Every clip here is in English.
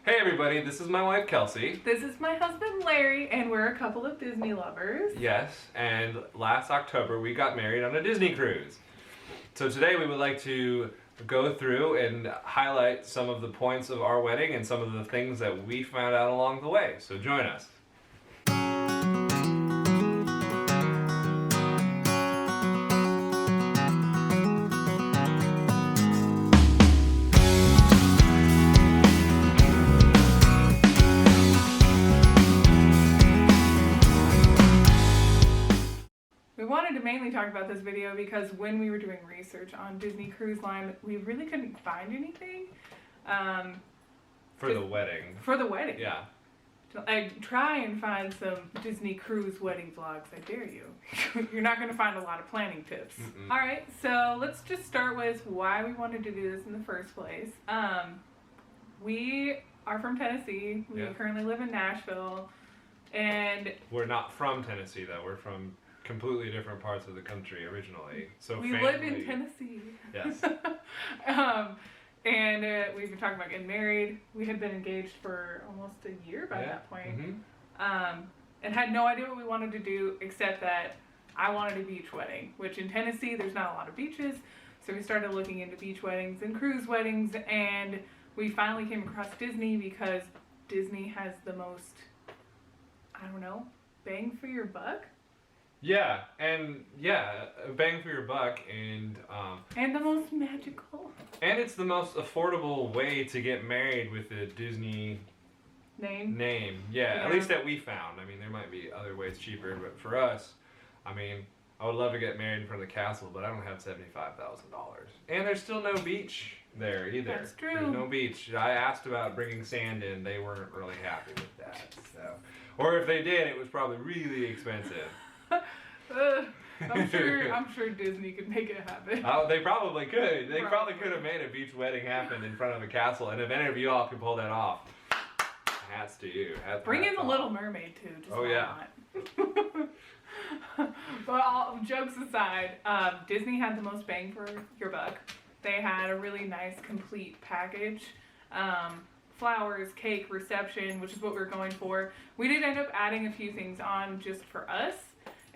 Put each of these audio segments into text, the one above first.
Hey everybody, this is my wife Kelsey. This is my husband Larry, and we're a couple of Disney lovers. Yes, and last October we got married on a Disney cruise. So today we would like to go through and highlight some of the points of our wedding and some of the things that we found out along the way. So join us. We wanted to mainly talk about this video because when we were doing research on Disney Cruise Line, we really couldn't find anything. For the wedding. For the wedding. Yeah. I try and find some Disney Cruise wedding vlogs, I dare you. You're not going to find a lot of planning tips. Mm-mm. Alright, so let's just start with why we wanted to do this in the first place. We are from Tennessee. We currently live in Nashville. And we're not from Tennessee though, we're from completely different parts of the country originally. So we live in Tennessee. Yes. And we've been talking about getting married. We had been engaged for almost a year by that point. Mm-hmm. And had no idea what we wanted to do except that I wanted a beach wedding, which in Tennessee there's not a lot of beaches. So we started looking into beach weddings and cruise weddings, and we finally came across Disney because Disney has the most, I don't know, bang for your buck. Yeah, and bang for your buck, and the most magical. And it's the most affordable way to get married with a Disney name. Yeah, at least that we found. I mean, there might be other ways cheaper, but for us, I mean, I would love to get married in front of the castle, but I don't have $75,000. And there's still no beach there either. That's true. There's no beach. I asked about bringing sand in. They weren't really happy with that. So, or if they did, it was probably really expensive. I'm sure Disney could make it happen. Oh, they probably could. They probably could have made a beach wedding happen in front of a castle, and if any of you all could pull that off, hats to you. Bring in the Little Mermaid too. Just But all jokes aside, Disney had the most bang for your buck. They had a really nice complete package. Flowers, cake, reception, which is what we're going for. We did end up adding a few things on just for us,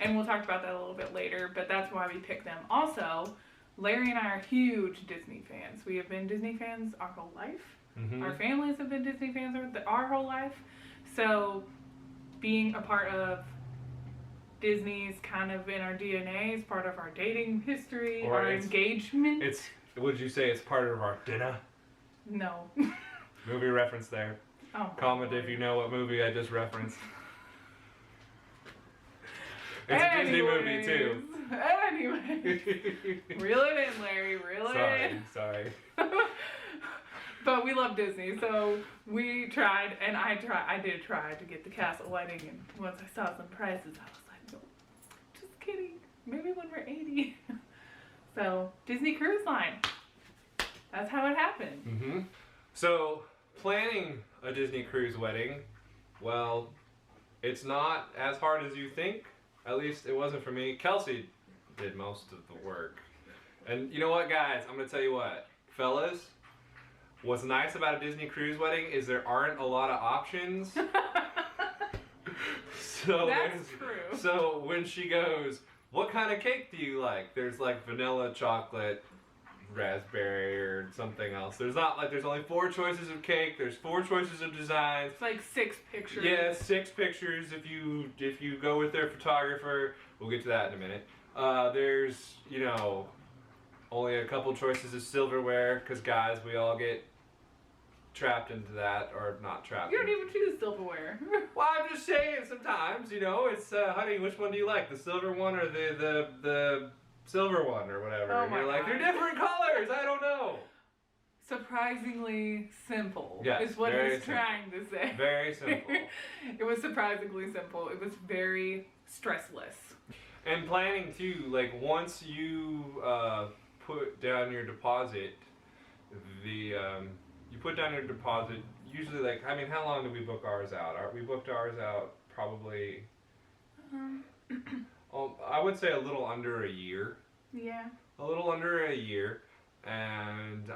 and we'll talk about that a little bit later, but that's why we picked them. Also, Larry and I are huge Disney fans. We have been Disney fans our whole life. Mm-hmm. Our families have been Disney fans our whole life. So being a part of Disney's kind of in our DNA, is part of our dating history, or our engagement. Would you say it's part of our dinner? No. Movie reference there. Oh, comment if you know what movie I just referenced. It's a Disney movie too. Anyway. Reel it in, Larry. Reel it in. Sorry. But we love Disney, so we tried, and I did try to get the castle wedding, and once I saw some prices, I was like, no, just kidding. Maybe when we're 80. So, Disney Cruise Line. That's how it happened. Mm-hmm. So, planning a Disney cruise wedding, well, it's not as hard as you think. At least it wasn't for me. Kelsey did most of the work. And you know what, guys? I'm going to tell you what. Fellas, what's nice about a Disney cruise wedding is there aren't a lot of options. That's true. So when she goes, what kind of cake do you like? There's like vanilla, chocolate, raspberry, or something else. There's not like there's only 4 choices of cake. There's 4 choices of designs. It's like 6 pictures. Yeah, 6 pictures if you go with their photographer. We'll get to that in a minute. There's, you know, only a couple choices of silverware because guys, we all get trapped into that, or not trapped. You don't even choose silverware. Well, I'm just saying sometimes, you know, it's honey, which one do you like, the silver one or the silver one or whatever? Oh, and you're like, they're different colors. I don't know. Surprisingly simple. Yes, is what he's trying to say. Very simple. It was surprisingly simple. It was very stressless. And planning too, like once you put down your deposit, you put down your deposit, usually like, I mean, how long did we book ours out? We booked ours out probably, I would say a little under a year. Yeah. A little under a year. And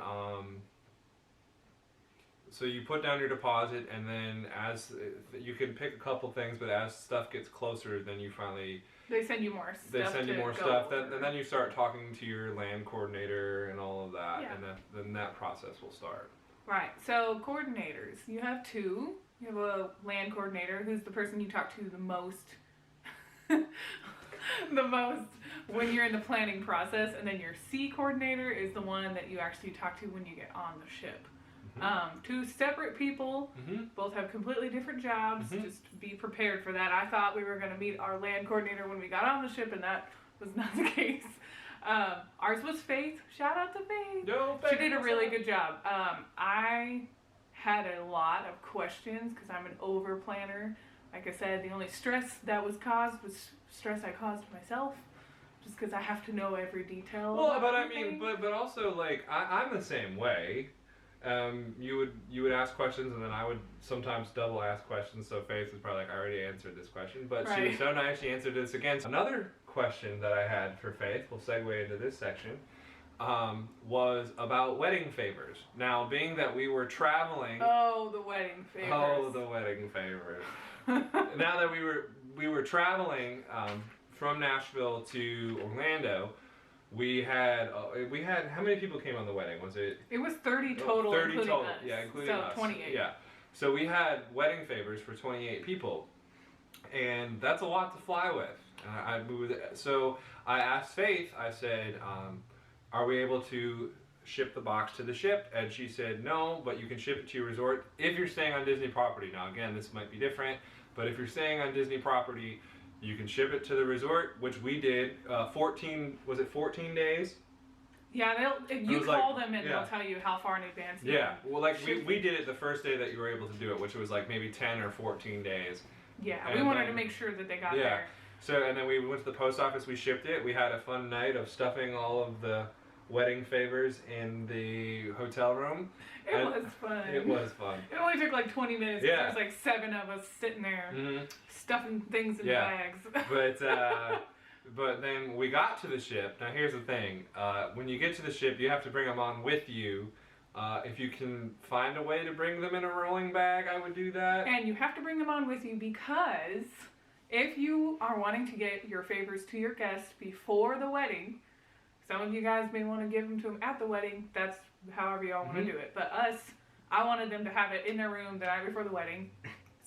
so you put down your deposit, and then as you can pick a couple things, but as stuff gets closer, then you finally They send you more stuff. they send you more stuff. And then you start talking to your land coordinator and all of that, Yeah. and then that process will start. Right. So coordinators, you have two. You have a land coordinator who's the person you talk to the most. The most when you're in the planning process, and then your sea coordinator is the one that you actually talk to when you get on the ship. Two separate people, both have completely different jobs. Just be prepared for that. I thought we were going to meet our land coordinator when we got on the ship, and that was not the case. Ours was Faith. Shout out to Faith. No, She did a really good job. I had a lot of questions because I'm an over planner. Like I said, the only stress that was caused was stress I caused myself, just because I have to know every detail. Well, but I mean, but also like I'm the same way. You would ask questions, and then I would sometimes double ask questions. So Faith was probably like, I already answered this question, but she was so nice. She answered this again. Another question that I had for Faith, we'll segue into this section, was about wedding favors. Now, being that we were traveling. Oh, the wedding favors. Oh, the wedding favors. Now that we were traveling from Nashville to Orlando, we had how many people came on the wedding? Was it? It was 30 total, 30 including total. us. Yeah, including us. So 28. Yeah. So we had wedding favors for 28 people, and that's a lot to fly with. So I asked Faith. I said, "Are we able to ship the box to the ship?" And she said, "No, but you can ship it to your resort if you're staying on Disney property." Now, again, this might be different, but if you're staying on Disney property, you can ship it to the resort, which we did. 14 days? Yeah, you call them and they'll tell you how far in advance. Yeah, well, like we did it the first day that you were able to do it, which was like maybe 10 or 14 days. Yeah, and we wanted to make sure that they got there. So, and then we went to the post office, we shipped it. We had a fun night of stuffing all of the wedding favors in the hotel room. It was fun. It was fun. It only took like 20 minutes. Yeah. There was like 7 of us sitting there stuffing things in bags. But then we got to the ship. Now here's the thing. When you get to the ship, you have to bring them on with you. If you can find a way to bring them in a rolling bag, I would do that. And you have to bring them on with you because if you are wanting to get your favors to your guests before the wedding, some of you guys may want to give them to them at the wedding. That's however y'all want to do it. But us, I wanted them to have it in their room the night before the wedding.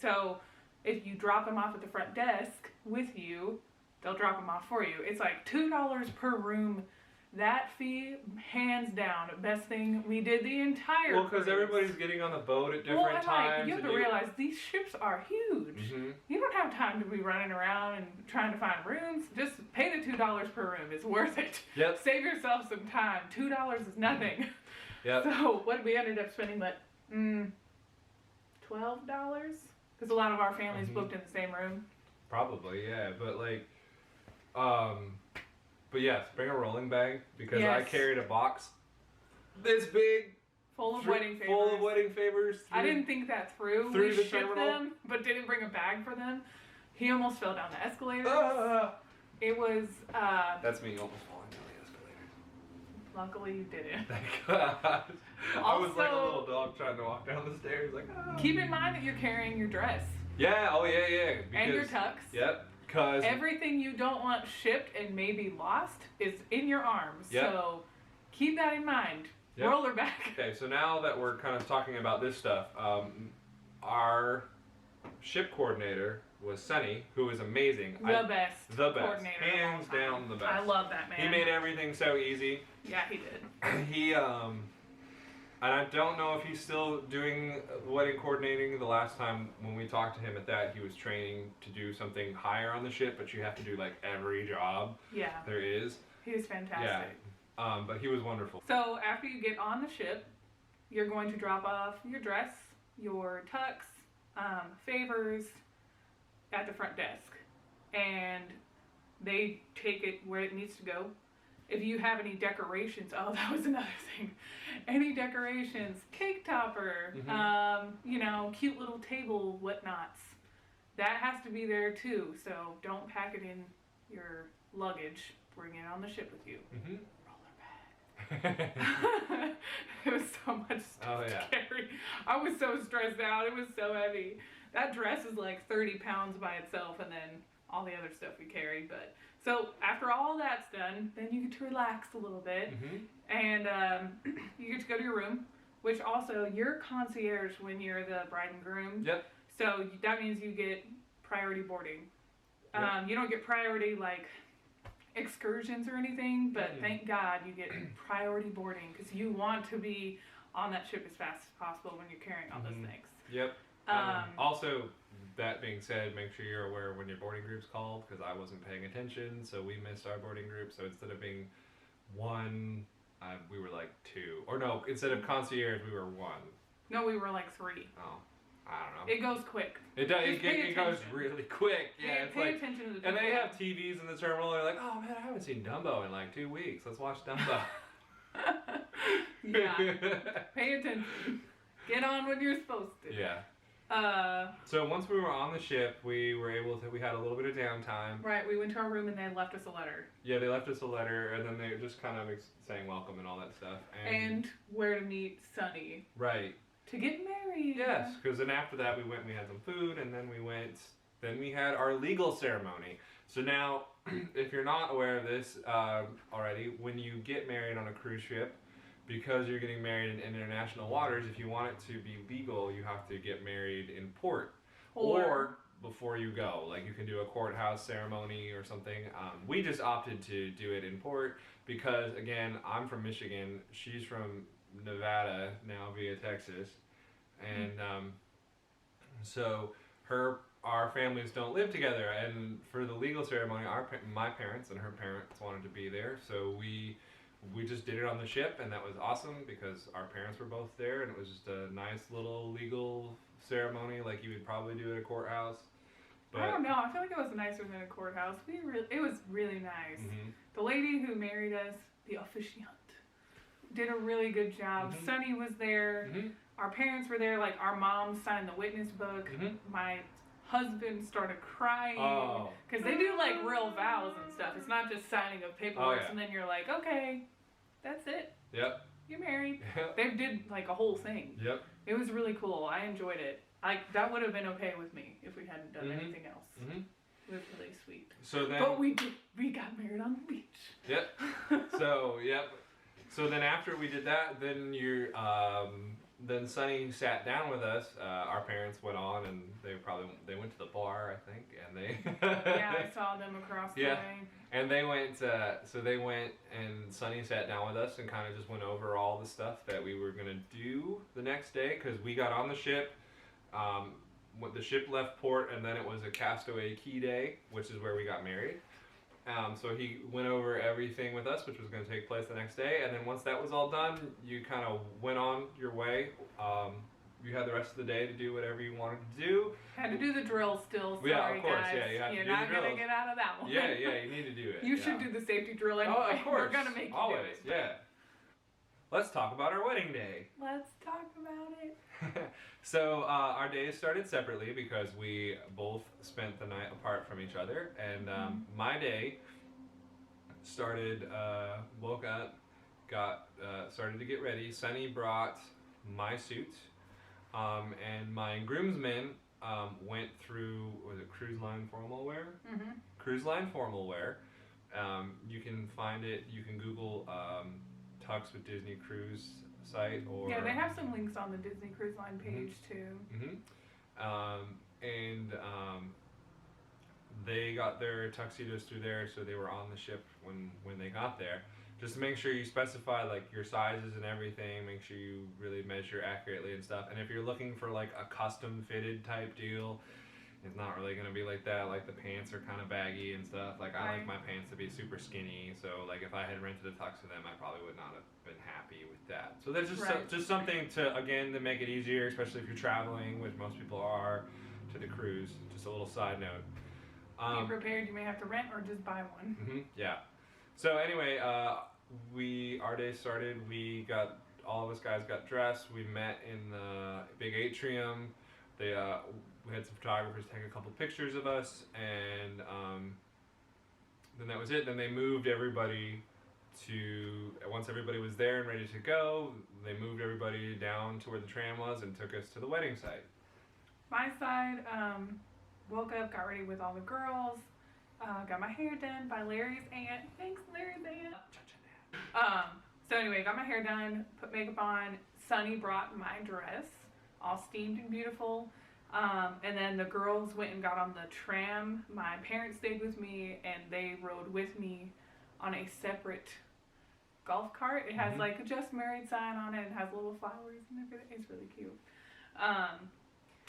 So if you drop them off at the front desk with you, they'll drop them off for you. It's like $2 per room. That fee, hands down, best thing we did the entire Well, because everybody's getting on the boat at different times. You have to realize these ships are huge. You don't have time to be running around and trying to find rooms. Just pay the $2 per room. It's worth it. Yep. Save yourself some time. $2 is nothing. Yep. So what we ended up spending, like, $12? Because a lot of our families booked in the same room. Probably, yeah. But like, but yes, bring a rolling bag because I carried a box this big. Full of wedding favors. Full of wedding favors. I didn't think that through. Through we the shipped terminal. them, but didn't bring a bag for them. He almost fell down the escalator. It was. That's me almost falling down the escalator. Luckily, you didn't. Thank God. I was like a Also- little dog trying to walk down the stairs, like. Keep in mind that you're carrying your dress. Yeah. Oh yeah. Yeah. And your tux. Yep. Because everything you don't want shipped and maybe lost is in your arms. Yep. So keep that in mind. Yep. Roller back. Okay, so now that we're kind of talking about this stuff, our ship coordinator was Sunny, who was amazing. The best hands coordinator of all time. down the best. I love that man. He made everything so easy. Yeah, he did. He and I don't know if he's still doing wedding coordinating. The last time when we talked to him at that, he was training to do something higher on the ship, but you have to do like every job there is. He was fantastic. Yeah. But he was wonderful. So after you get on the ship, you're going to drop off your dress, your tux, favors at the front desk. And they take it where it needs to go. If you have any decorations, oh, that was another thing. Any decorations, cake topper, cute little table whatnots. That has to be there too. So don't pack it in your luggage. Bring it on the ship with you. Roller bag. It was so much stuff to carry. I was so stressed out. It was so heavy. That dress is like 30 pounds by itself, and then all the other stuff we carried. But so after all that's done, then you get to relax a little bit, and you get to go to your room. Which also, you're concierge when you're the bride and groom. Yep. So that means you get priority boarding. You don't get priority like excursions or anything, but thank God you get priority boarding because you want to be on that ship as fast as possible when you're carrying all those things. Yep. Also, that being said, make sure you're aware when your boarding group's called because I wasn't paying attention, so we missed our boarding group. So instead of being one, we were like two. Or no, instead of concierge, we were one. No, we were like three. Oh. I don't know. It goes quick. It does. It goes really quick. Yeah, it's pay like, attention to the and they have TVs in the terminal. They're like, oh man, I haven't seen Dumbo in like 2 weeks. Let's watch Dumbo. Yeah. Pay attention. Get on when you're supposed to. Yeah. So once we were on the ship, we were able to. We had a little bit of downtime. Right. We went to our room and they left us a letter. Yeah, they left us a letter, and then they were just kind of saying welcome and all that stuff. And where to meet Sunny. Right. To get married. Yes, because then after that we went, we had some food, and then we had our legal ceremony. So now, if you're not aware of this already, when you get married on a cruise ship, because you're getting married in international waters, if you want it to be legal, you have to get married in port. Or before you go. Like you can do a courthouse ceremony or something. We just opted to do it in port because, again, I'm from Michigan. She's from Nevada, now via Texas, and so our families don't live together, and for the legal ceremony my parents and her parents wanted to be there, so we just did it on the ship, and that was awesome because our parents were both there, and it was just a nice little legal ceremony like you would probably do at a courthouse. But I don't know, I feel like it was nicer than a courthouse. It was really nice. The lady who married us, the officiant, did a really good job. Sunny was there. Our parents were there. Like, our mom signed the witness book. My husband started crying. Because they do, like, real vows and stuff. It's not just signing of paperwork and then you're like, okay, that's it. Yep. You're married. They did, like, a whole thing. Yep. It was really cool. I enjoyed it. That would have been okay with me if we hadn't done anything else. It was really sweet. So then, but we got married on the beach. Yep. So then after we did that, then then Sunny sat down with us. Our parents went on and they went to the bar, I think, and they yeah, I saw them across the way. And they went and Sunny sat down with us and kind of just went over all the stuff that we were gonna do the next day because we got on the ship. When the ship left port, and then it was a castaway key day, which is where we got married. So he went over everything with us, which was going to take place the next day. And then once that was all done, you kind of went on your way. You had the rest of the day to do whatever you wanted to do. Had to do the drill still. Sorry, yeah, of course. Guys. Yeah, you had You're to do not going to get out of that one. Yeah, you need to do it. You should do the safety drill anyway. Oh, of course. We're going to make you always, do it. Yeah. Let's talk about our wedding day. Let's talk about it. So our days started separately because we both spent the night apart from each other. And my day started, woke up, started to get ready. Sunny brought my suit, and my groomsmen went through, was it cruise line formal wear? Cruise line formal wear. You can find it, you can Google Tux with Disney Cruise site, or yeah, they have some links on the Disney Cruise Line page too. They got their tuxedos through there, so they were on the ship when they got there. Just to make sure you specify like your sizes and everything, make sure you really measure accurately and stuff. And if you're looking for like a custom fitted type deal, it's not really going to be like that. Like the pants are kind of baggy and stuff. Like I like my pants to be super skinny, so like if I had rented a tux for them, I probably would not have been happy with that. So there's just something to make it easier, especially if you're traveling, which most people are, to the cruise. Just a little side note. Be prepared, you may have to rent or just buy one. Yeah. So anyway, our day started. All of us guys got dressed. We met in the big atrium. We had some photographers take a couple pictures of us, and then that was it. Then they moved everybody once everybody was there and ready to go, they moved everybody down to where the tram was and took us to the wedding site. My side, woke up, got ready with all the girls, got my hair done by Larry's aunt. Thanks, Larry's aunt. So anyway, got my hair done, put makeup on. Sunny brought my dress, all steamed and beautiful. And then the girls went and got on the tram. My parents stayed with me, and they rode with me on a separate golf cart. It has like a just married sign on it and has little flowers and everything. It's really cute.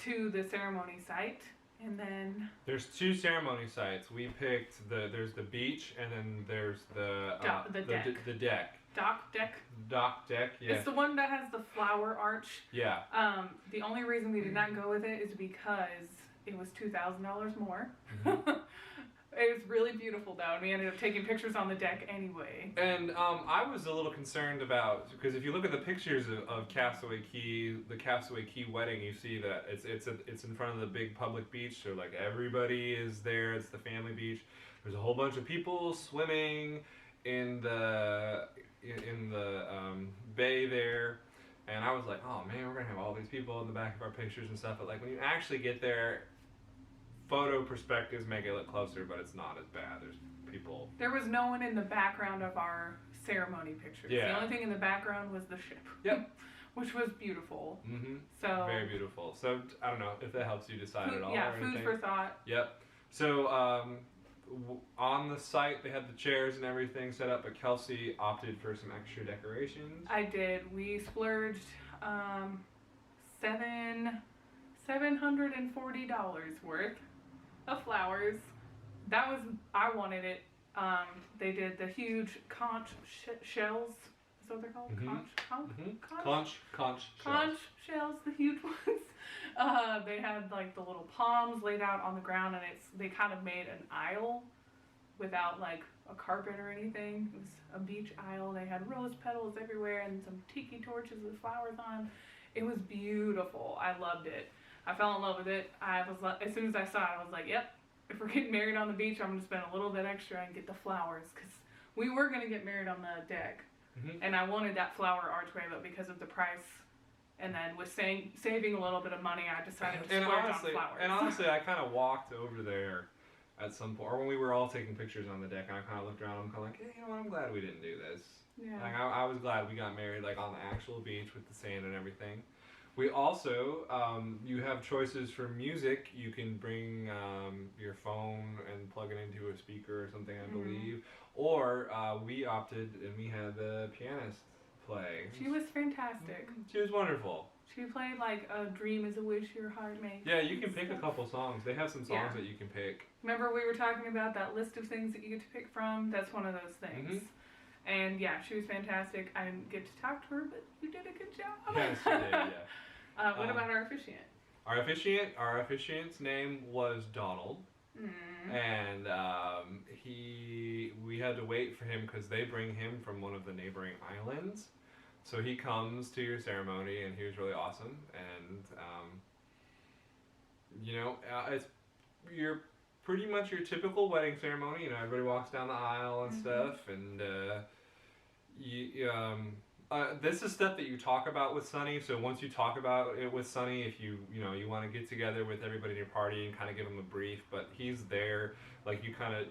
To the ceremony site, and then there's 2 ceremony sites. We picked there's the beach, and then there's the deck. The deck. Dock deck. Dock deck. Yeah. It's the one that has the flower arch. Yeah. The only reason we did not go with it is because it was $2,000 more. It was really beautiful though, and we ended up taking pictures on the deck anyway. And I was a little concerned about, because if you look at the pictures of Castaway Cay, the Castaway Cay wedding, you see that it's in front of the big public beach, so like everybody is there. It's the family beach. There's a whole bunch of people swimming in the bay there, and I was like, oh man, we're gonna have all these people in the back of our pictures and stuff. But like when you actually get there, photo perspectives make it look closer, but it's not as bad. There's people. There was no one in the background of our ceremony pictures. Yeah. The only thing in the background was the ship. Yep. Which was beautiful. Mm-hmm. So very beautiful. So I don't know if that helps you decide at all. Yeah, or food anything. for thought. Yep. So on the site they had the chairs and everything set up, but Kelsey opted for some extra decorations. I did. We splurged $740 worth of flowers. That was, I wanted it. They did the huge conch shells. Is that what they're called? Conch shells, the huge ones. They had like the little palms laid out on the ground, and they kind of made an aisle without like a carpet or anything. It was a beach aisle. They had rose petals everywhere and some tiki torches with flowers on. It was beautiful. I loved it. I fell in love with it. I was like, as soon as I saw it, I was like, yep, if we're getting married on the beach, I'm going to spend a little bit extra and get the flowers, because we were going to get married on the deck. And I wanted that flower archway, but because of the price, and then with saving a little bit of money, I decided to splurge on flowers. And honestly, I kind of walked over there at some point, or when we were all taking pictures on the deck, and I kind of looked around, I'm kind of like, hey, you know what, I'm glad we didn't do this. Yeah. Like, I was glad we got married like on the actual beach with the sand and everything. We also, you have choices for music. You can bring your phone and plug it into a speaker or something, I believe. Or we opted and we had the pianist play. She was fantastic. She was wonderful. She played like A Dream is a Wish Your Heart Makes. Yeah, you can pick a couple songs. They have some songs that you can pick. Remember we were talking about that list of things that you get to pick from? That's one of those things. And yeah, she was fantastic. I didn't get to talk to her, but you did a good job. Yes, you did, yeah. What about our officiant? Our officiant's name was Donald. And we had to wait for him because they bring him from one of the neighboring islands. So he comes to your ceremony, and he was really awesome. And it's pretty much your typical wedding ceremony. You know, everybody walks down the aisle and stuff, and this is stuff that you talk about with Sunny. So once you talk about it with Sunny, if you want to get together with everybody in your party and kind of give him a brief, but he's there, like you kind of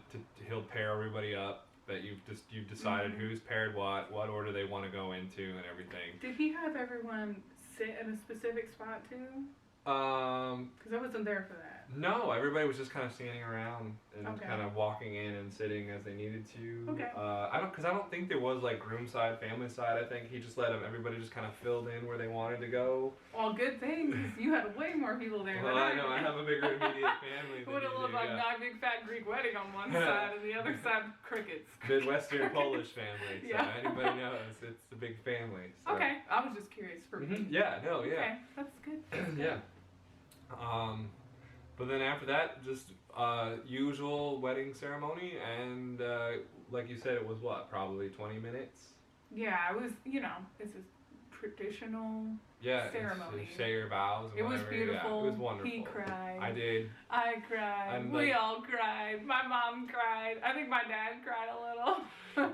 he'll pair everybody up. That you've decided who's paired what order they want to go into and everything. Did he have everyone sit in a specific spot too? Because I wasn't there for that. No, everybody was just kind of standing around and kind of walking in and sitting as they needed to. Okay. I don't think there was like groom side, family side. I think he just let everybody just kind of filled in where they wanted to go. Well, good thing, because you had way more people there well, than I know. I have a bigger immediate family. It would have looked like my big fat Greek wedding on one side and the other side crickets. Midwestern Polish family. So anybody knows it's a big family. So. Okay, I was just curious for me. Yeah, no, yeah. Okay, that's good. Yeah. But then after that, just usual wedding ceremony, and like you said, it was what, probably 20 minutes? Yeah, it was, it's a traditional Yeah, ceremony. say your vows. And It was whatever. beautiful. Yeah, it was wonderful. He cried. I did. I cried. And, We like- all cried. My mom cried. I think my dad cried a little.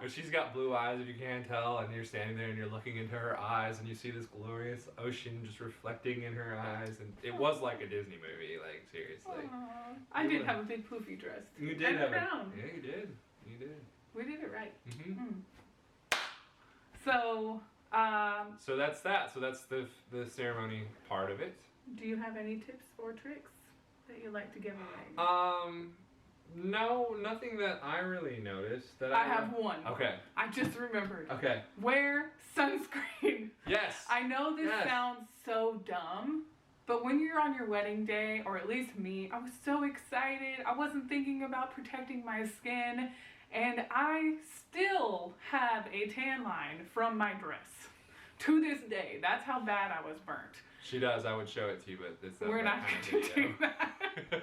But she's got blue eyes, if you can't tell, and you're standing there and you're looking into her eyes, and you see this glorious ocean just reflecting in her eyes, and it was like a Disney movie, like seriously. Aww. I did have a big poofy dress. You did and have a crown. Yeah, you did. You did. We did it right. Mm-hmm. So, So that's that. So that's the ceremony part of it. do you have any tips or tricks that you'd like to give away? No, nothing that I really noticed. That I have one. Okay. I just remembered. Okay. Wear sunscreen. Yes. I know this Yes. sounds so dumb, but when you're on your wedding day, or at least me, I was so excited. I wasn't thinking about protecting my skin, and I still have a tan line from my dress. To this day, that's how bad I was burnt. She does. I would show it to you, but it's We're not kind going of to video. do that.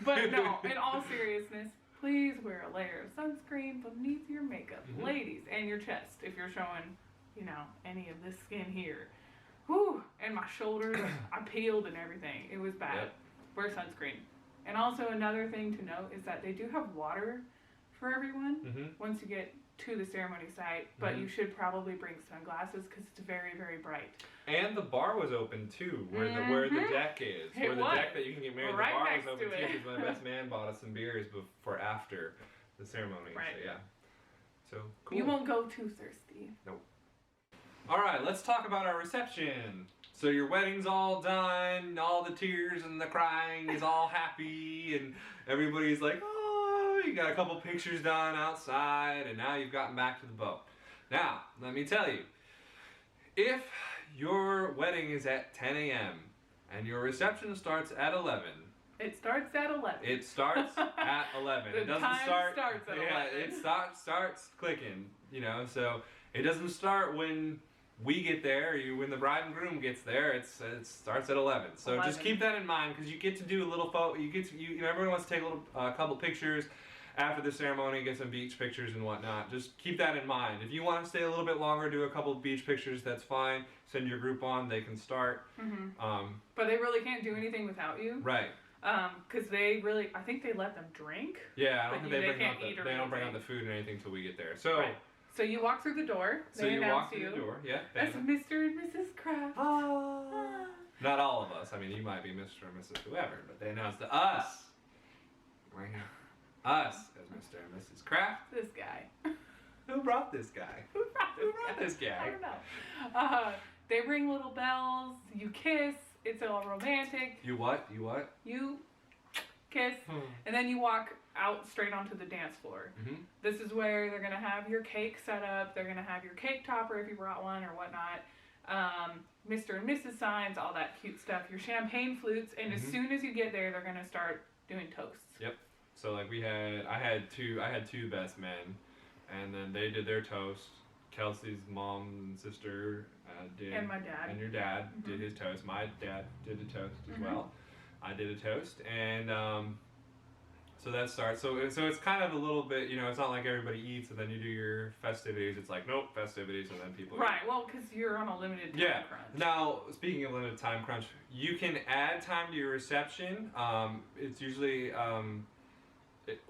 But no, in all seriousness, please wear a layer of sunscreen beneath your makeup, Mhm. ladies, and your chest if you're showing, any of this skin here. Whew, and my shoulders, I peeled and everything. It was bad. Yep. Wear sunscreen. And also another thing to note is that they do have water for everyone Mm-hmm. once you get to the ceremony site, but Mhm. you should probably bring sunglasses because it's very, very bright. And the bar was open too, where the Mhm. deck is, It where the was. deck that you can get married. Right the bar next was open to too it. because my best man bought us some beers before after the ceremony. Right. So yeah. So cool. You won't go too thirsty. All right, let's talk about our reception. So your wedding's all done, all the tears and the crying is all happy, and everybody's like, oh, you got a couple pictures done outside, and now you've gotten back to the boat. Now, let me tell you, if your wedding is at 10 a.m. and your reception starts at 11, It starts at 11. it starts at 11. The It doesn't time start. starts at yeah, 11. it starts clicking. So it doesn't start when we get there. When the bride and groom gets there, it starts at 11. So 11. just keep that in mind because you get to do a little photo. Everyone wants to take a couple pictures after the ceremony, get some beach pictures and whatnot. Just keep that in mind. If you want to stay a little bit longer, do a couple of beach pictures. That's fine. Send your group on. They can start. Mm-hmm. But they really can't do anything without you. Right. Because I think they let them drink. Yeah, I don't But think they they bring out can't eat or they don't bring out the anything. food or anything until we get there. So, Right. So you walk through the door. so They you announce walk through you. the door. Yeah. That's they- Mr. and Mrs. Kraft. Ah. Not all of us. I mean, you might be Mr. or Mrs. Whoever, but they announced to us. Right here. Us as Mr. and Mrs. Kraft. This guy. Who brought this guy? Who brought this guy? I don't know. They ring little bells. You kiss. It's all romantic. You what? You what? You kiss. And then you walk out straight onto the dance floor. Mm-hmm. This is where they're going to have your cake set up. They're going to have your cake topper if you brought one or whatnot. Mr. and Mrs. signs, all that cute stuff. Your champagne flutes. And as Mhm. soon as you get there, they're going to start doing toasts. Yep. So like I had two best men, and then they did their toast. Kelsey's mom and sister did. And my dad. And your dad Mhm. did his toast. My dad did a toast as Mhm. well. I did a toast, and so that starts. So it's kind of a little bit, it's not like everybody eats and then you do your festivities. It's like, nope, festivities, and then people eat. Right, well, because you're on a limited time Yeah. crunch. Now, speaking of limited time crunch, you can add time to your reception. It's usually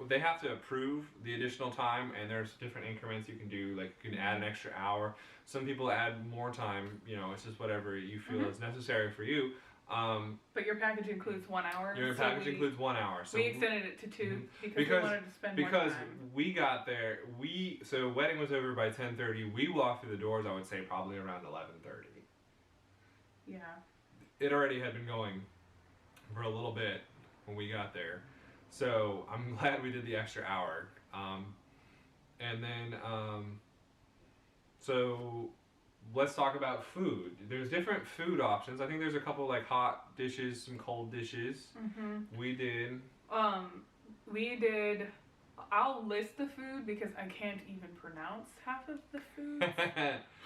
they have to approve the additional time, and there's different increments you can do. Like you can add an extra hour. Some people add more time. It's just whatever you feel Mhm. is necessary for you. But your package includes 1 hour. Your so package we, includes 1 hour. So we extended it to 2 because we Because- wanted to spend more because time. we got there, so wedding was over by 10:30. We walked through the doors. I would say probably around 11:30. Yeah. It already had been going for a little bit when we got there, so I'm glad we did the extra hour. And then so let's talk about food. There's different food options. I think there's a couple like hot dishes, some cold dishes. Mm-hmm. We did. We did. I'll list the food because I can't even pronounce half of the foods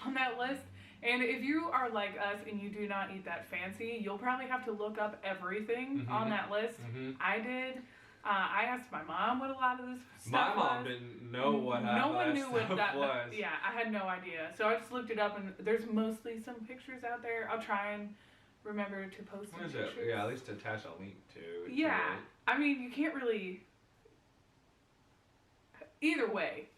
on that list. And if you are like us and you do not eat that fancy, you'll probably have to look up everything Mhm. on that list. Mhm. I did. I asked my mom what a lot of this stuff My mom was. didn't know what half No of one that knew stuff what that was. Yeah, I had no idea. So I just looked it up, and there's mostly some pictures out there. I'll try and remember to post some pictures. Yeah, at least attach a link to. Yeah, I mean, you can't really. Either way,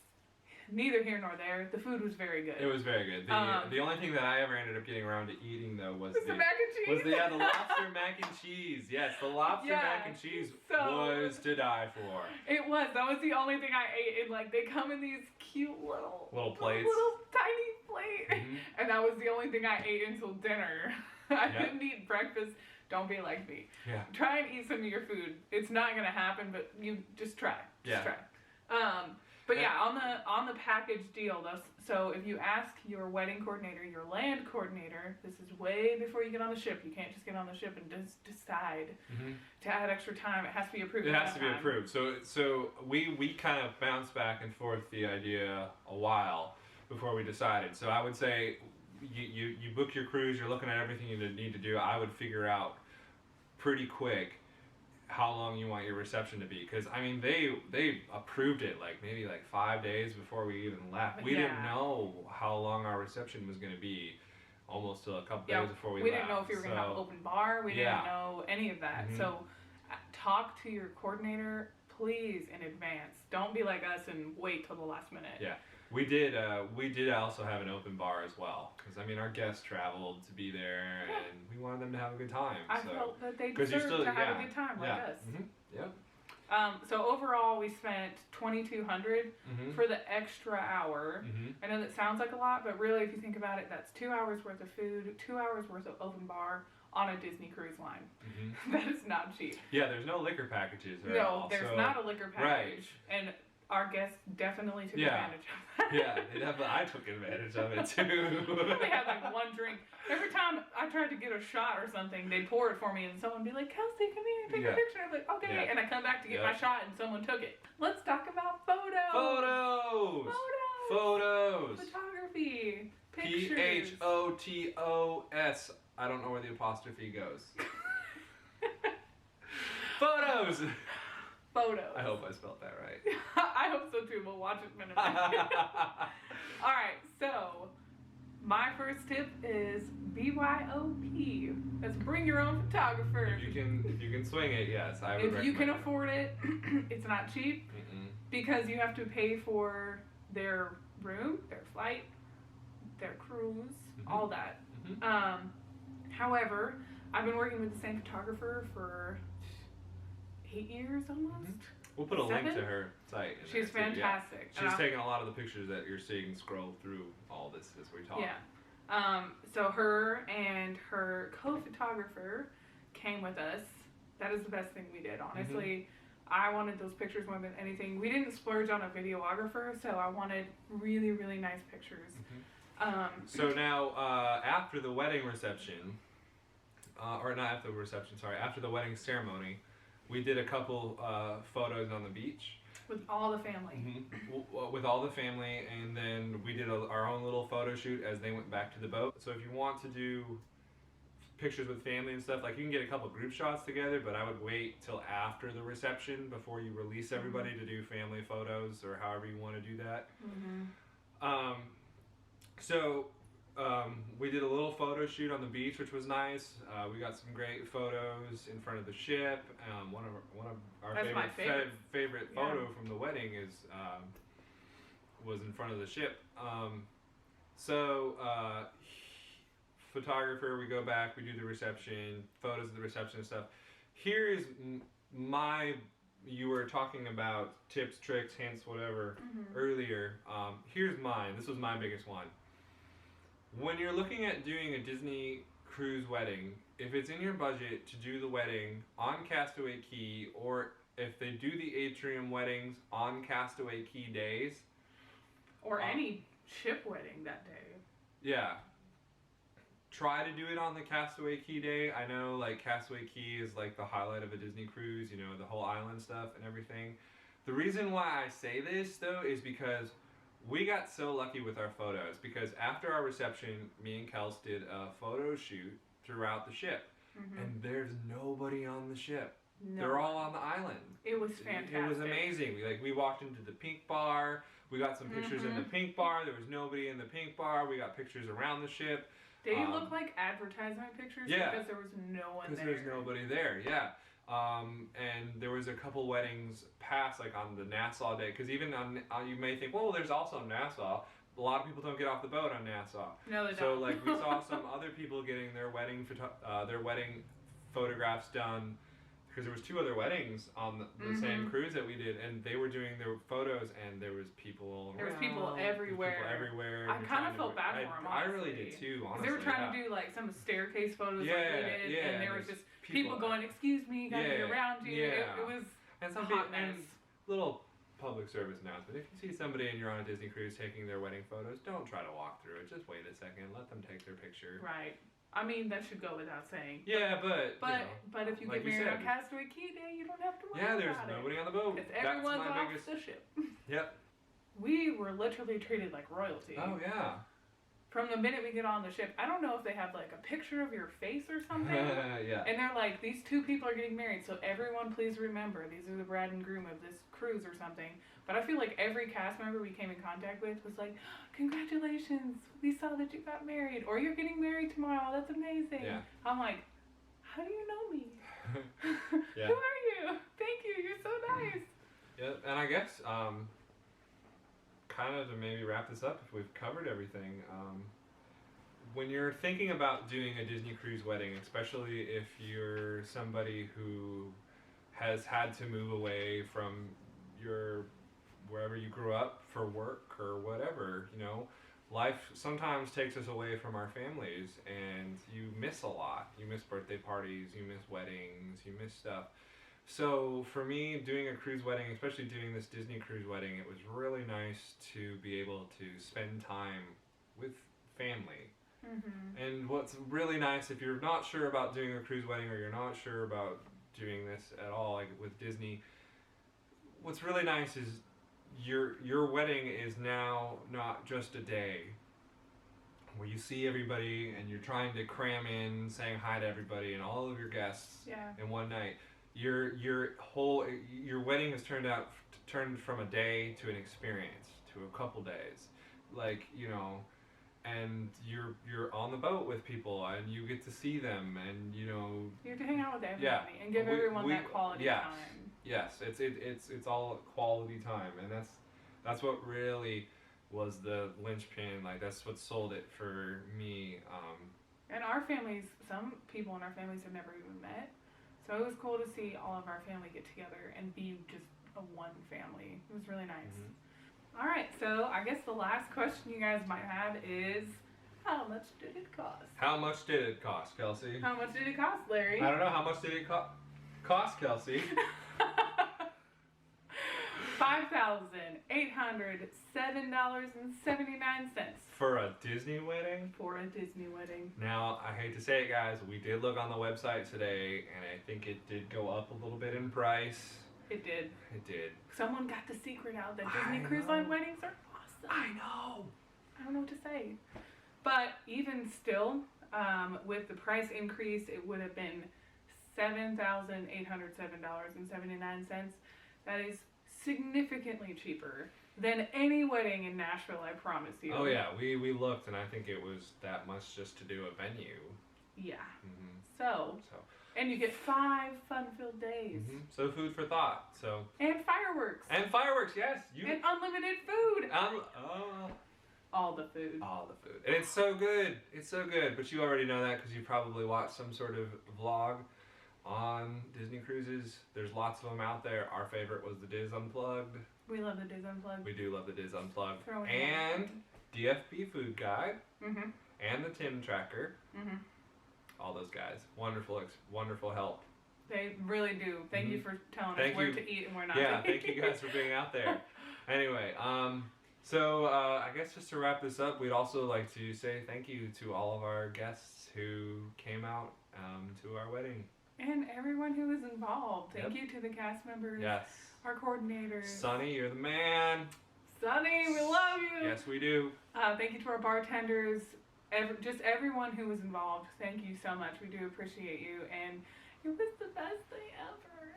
neither here nor there. The food was very good. It was very good. The only thing that I ever ended up getting around to eating though was the mac and cheese. the lobster mac and cheese. Yes, the lobster mac and cheese was to die for. It was. That was the only thing I ate. And like they come in these cute little plates, little tiny plate, and that was the only thing I ate until dinner. I didn't eat breakfast. Don't be like me. Yeah. Try and eat some of your food. It's not gonna happen, but you just try. Just try. But yeah, on the package deal though, so if you ask your wedding coordinator, your land coordinator, this is way before you get on the ship. You can't just get on the ship and just decide to add extra time. It has to be approved. It has to be approved. So we kind of bounced back and forth the idea a while before we decided. So I would say you book your cruise, you're looking at everything you need to do. I would figure out pretty quick how long you want your reception to be, because I mean they approved it like maybe like 5 days before we even left. We didn't know how long our reception was going to be almost till a couple days before we left. Didn't know if we were going to have an open bar. We didn't know any of that. So talk to your coordinator please in advance. Don't be like us and wait till the last minute. Yeah. We did also have an open bar as well, because I mean our guests traveled to be there and we wanted them to have a good time. I felt that they deserved to have a good time like us. Yeah. So overall we spent $2,200 for the extra hour. I know that sounds like a lot, but really if you think about it, that's 2 hours worth of food, 2 hours worth of open bar on a Disney cruise line. That is not cheap. Yeah, there's no liquor packages. No, there's not a liquor package. Right. And our guests definitely took advantage of that. Yeah, I took advantage of it too. I only had like one drink. Every time I tried to get a shot or something, they'd pour it for me and someone would be like, Kelsey, come here and take a picture. I'm like, okay. Yeah. And I come back to get my shot and someone took it. Let's talk about photos. Photos. Photography. Pictures. PHOTOS. I don't know where the apostrophe goes. Photos. Photos. I hope I spelled that right. I hope so too. We'll watch it in a minute. Alright, so my first tip is BYOP. That's bring your own photographer. If you can swing it, yes, I would recommend. If you can afford it, it's not cheap because you have to pay for their room, their flight, their cruise, all that. However, I've been working with the same photographer for 8 years almost. We'll put a link to her site. She's fantastic. She's taking a lot of the pictures that you're seeing scroll through all this as we talk. Yeah. So her and her co-photographer came with us. That is the best thing we did, honestly. I wanted those pictures more than anything. We didn't splurge on a videographer, so I wanted really, really nice pictures. So now, after the wedding reception, or not after the reception, sorry, after the wedding ceremony, we did a couple photos on the beach. With all the family. With all the family, and then we did our own little photo shoot as they went back to the boat. So if you want to do pictures with family and stuff, like you can get a couple group shots together, but I would wait till after the reception before you release everybody to do family photos or however you want to do that. We did a little photo shoot on the beach, which was nice. We got some great photos in front of the ship. One of our favorite photo from the wedding was in front of the ship. Photographer, we go back, we do the reception, photos of the reception and stuff. Here's you were talking about tips, tricks, hints, whatever earlier. Here's mine. This was my biggest one. When you're looking at doing a Disney cruise wedding, if it's in your budget to do the wedding on Castaway Cay, or if they do the atrium weddings on Castaway Cay days, or any ship wedding that day. Yeah. Try to do it on the Castaway Cay day. I know like Castaway Cay is like the highlight of a Disney cruise, you know, the whole island stuff and everything. The reason why I say this though is because we got so lucky with our photos, because after our reception, me and Kels did a photo shoot throughout the ship. And there's nobody on the ship. No. They're all on the island. It was fantastic. It was amazing. We walked into the pink bar. We got some pictures in the pink bar. There was nobody in the pink bar. We got pictures around the ship. They look like advertisement pictures because there was no one there. Because there's nobody there, yeah. And there was a couple weddings past, like on the Nassau day. Because even on, you may think, well, there's also Nassau. A lot of people don't get off the boat on Nassau. No, they don't. So like we saw some other people getting their wedding photographs done. Because there was 2 other weddings on the same cruise that we did, and they were doing their photos, and there was people. There was people everywhere. People everywhere. I kind of felt bad for them. I really did too. Honestly, they were trying to do like some staircase photos like we did, and there was just people going, "Excuse me, got to be around you." Yeah. It was and some hot mess. And little public service announcement: if you see somebody and you're on a Disney cruise taking their wedding photos, don't try to walk through it. Just wait a second. Let them take their picture. Right. I mean, that should go without saying. Yeah, but if you get married on Castaway Cay Day, you don't have to worry about it. Yeah, there's nobody on the boat. Because everyone's off the ship. Yep. We were literally treated like royalty. Oh, yeah. From the minute we get on the ship, I don't know if they have like a picture of your face or something. Yeah. And they're like, these 2 people are getting married, so everyone please remember, these are the bride and groom of this cruise or something. But I feel like every cast member we came in contact with was like, congratulations, we saw that you got married, or you're getting married tomorrow, that's amazing. Yeah. I'm like, how do you know me? Yeah. Who are you? Thank you, you're so nice. Yeah, and I guess, kind of to maybe wrap this up, if we've covered everything, when you're thinking about doing a Disney cruise wedding, especially if you're somebody who has had to move away from wherever you grew up for work or whatever, life sometimes takes us away from our families, and you miss a lot. You miss birthday parties, you miss weddings, you miss stuff. So for me, doing a cruise wedding, especially doing this Disney cruise wedding, it was really nice to be able to spend time with family. And what's really nice, if you're not sure about doing a cruise wedding, or you're not sure about doing this at all, like with Disney, what's really nice is your wedding is now not just a day where you see everybody and you're trying to cram in saying hi to everybody and all of your guests in one night. Your wedding has turned from a day to an experience, to a couple days, and you're on the boat with people, and you get to see them, and you have to hang out with everybody and give everyone that quality time. Yes, it's all quality time, and that's what really was the linchpin. Like, that's what sold it for me. And our families, some people in our families have never even met, so it was cool to see all of our family get together and be just a one family. It was really nice. All right, so I guess the last question you guys might have is, how much did it cost? How much did it cost, Kelsey? How much did it cost, Larry? I don't know. How much did it cost, Kelsey? $5,807.79. For a Disney wedding? For a Disney wedding. Now, I hate to say it, guys, we did look on the website today, and I think it did go up a little bit in price. It did. It did. Someone got the secret out that Disney Cruise Line weddings are awesome. I know. I don't know what to say. But even still, with the price increase, it would have been $7,807.79. That is significantly cheaper than any wedding in Nashville, I promise you. Oh yeah, we looked, and I think it was that much just to do a venue. Yeah. So, and you get 5 fun-filled days. So food for thought. And fireworks. Yes. And unlimited food. All the food. And it's so good. But you already know that because you probably watched some sort of vlog on Disney cruises. There's lots of them out there. Our favorite was the Diz Unplugged. We love the Diz Unplugged. We do love the Diz Unplugged. And DFB Food Guide. And the Tim Tracker. All those guys. Wonderful help. They really do. Thank you for telling us where to eat and where not to eat. Yeah, thank you guys for being out there. Anyway, so I guess just to wrap this up, we'd also like to say thank you to all of our guests who came out to our wedding. And everyone who was involved. Thank you to the cast members. Yes. Our coordinators. Sonny, you're the man. Sonny, we love you. Yes, we do. Thank you to our bartenders. Just everyone who was involved. Thank you so much. We do appreciate you. And it was the best day ever.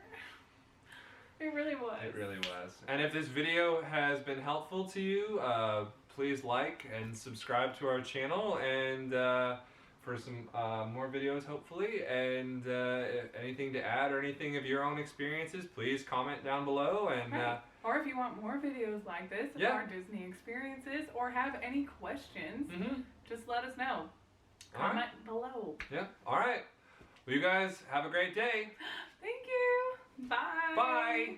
It really was. It really was. And if this video has been helpful to you, please like and subscribe to our channel, and for some more videos hopefully. And anything to add or anything of your own experiences, please comment down below. And right. Or if you want more videos like this of our Disney experiences, or have any questions, just let us know. Comment below. Yeah. All right. Well, you guys have a great day. Thank you. Bye. Bye.